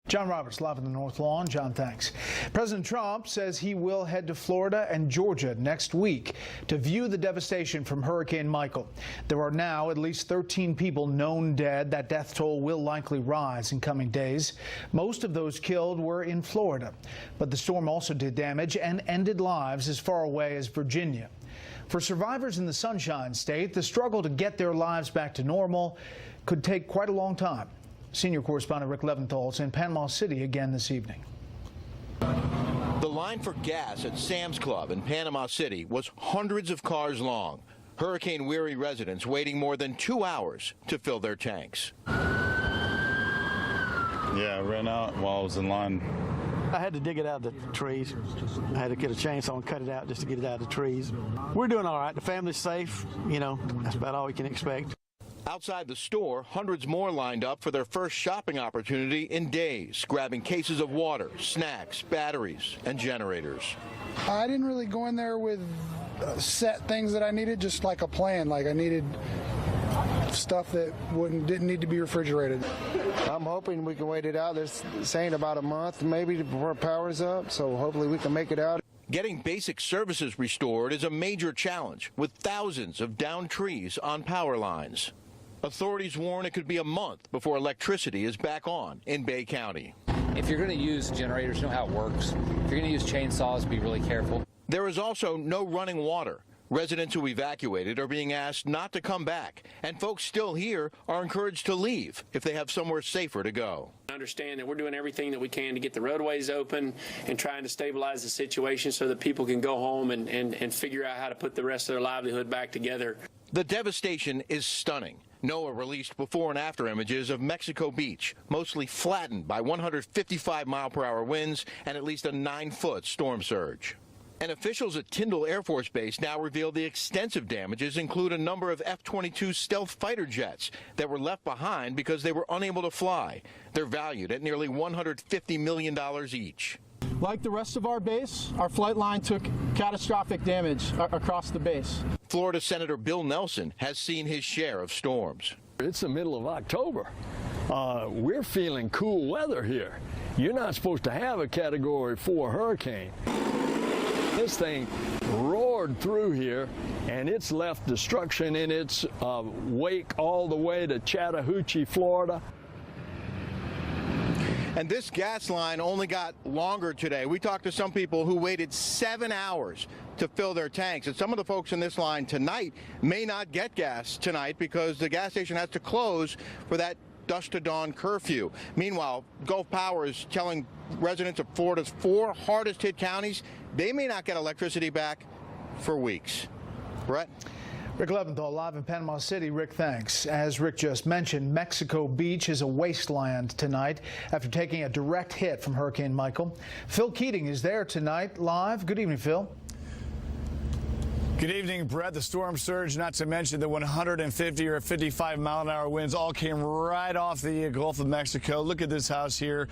John Roberts live in the North Lawn. John, thanks. President Trump says he will head to Florida and Georgia next week to view the devastation from Hurricane Michael. There are now at least 13 people known dead. That death toll will likely rise in coming days. Most of those killed were in Florida, but the storm also did damage and ended lives as far away as Virginia. For survivors in the Sunshine State, the struggle to get their lives back to normal could take quite a long time. Senior correspondent Rick Leventhal is in Panama City again this evening. The line for gas at Sam's Club in Panama City was hundreds of cars long. Hurricane-weary residents waiting more than 2 hours to fill their tanks. Yeah, I ran out while I was in line. I had to dig it out of the trees. I had to get a chainsaw and cut it out just to get it out of the trees. We're doing all right. The family's safe. You know, that's about all we can expect. Outside the store, hundreds more lined up for their first shopping opportunity in days, grabbing cases of water, snacks, batteries, and generators. I didn't really go in there with set things that I needed, just like a plan. Like I needed stuff that didn't need to be refrigerated. I'm hoping we can wait it out. They're saying about a month maybe before power's up, so hopefully we can make it out. Getting basic services restored is a major challenge, with thousands of downed trees on power lines. Authorities warn it could be a month before electricity is back on in Bay County. If you're going to use generators, you know how it works. If you're going to use chainsaws, be really careful. There is also no running water. Residents who evacuated are being asked not to come back, and folks still here are encouraged to leave if they have somewhere safer to go. I understand that we're doing everything that we can to get the roadways open and trying to stabilize the situation so that people can go home and figure out how to put the rest of their livelihood back together. The devastation is stunning. NOAA released before and after images of Mexico Beach, mostly flattened by 155-mile-per-hour winds and at least a 9-foot storm surge. And officials at Tyndall Air Force Base now reveal the extensive damages include a number of F-22 stealth fighter jets that were left behind because they were unable to fly. They're valued at nearly $150 million each. Like the rest of our base, our flight line took catastrophic damage across the base. Florida Senator Bill Nelson has seen his share of storms. It's the middle of October. We're feeling cool weather here. You're not supposed to have a Category 4 hurricane. This thing roared through here, and it's left destruction in its wake all the way to Chattahoochee, Florida. And this gas line only got longer today. We talked to some people who waited 7 hours to fill their tanks. And some of the folks in this line tonight may not get gas tonight because the gas station has to close for that dusk to dawn curfew. Meanwhile, Gulf Power is telling residents of Florida's 4 hardest hit counties they may not get electricity back for weeks. Brett? Rick Leventhal live in Panama City. Rick, thanks. As Rick just mentioned, Mexico Beach is a wasteland tonight after taking a direct hit from Hurricane Michael. Phil Keating is there tonight live. Good evening, Phil. Good evening, Brett. The storm surge, not to mention the 150 or 55-mile-an-hour winds, all came right off the Gulf of Mexico. Look at this house here.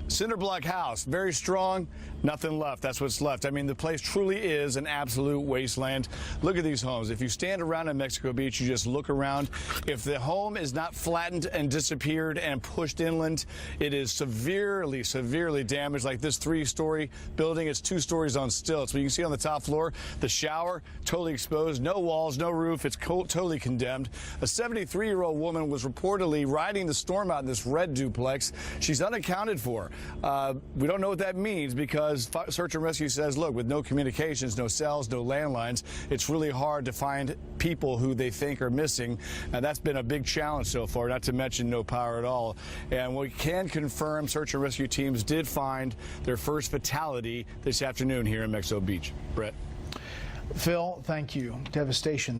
Cinder block house, very strong, nothing left. That's what's left. I mean, the place truly is an absolute wasteland. Look at these homes. If you stand around in Mexico Beach, you just look around. If the home is not flattened and disappeared and pushed inland, it is severely, severely damaged. Like this 3-story building, it's 2 stories on stilts. So you can see on the top floor, the shower, totally exposed, no walls, no roof. It's totally condemned. A 73-year-old woman was reportedly riding the storm out in this red duplex. She's unaccounted for. We don't know what that means because Search and Rescue says, look, with no communications, no cells, no landlines, it's really hard to find people who they think are missing. And that's been a big challenge so far, not to mention no power at all. And we can confirm Search and Rescue teams did find their first fatality this afternoon here in Mexico Beach. Brett. Phil, thank you. Devastation.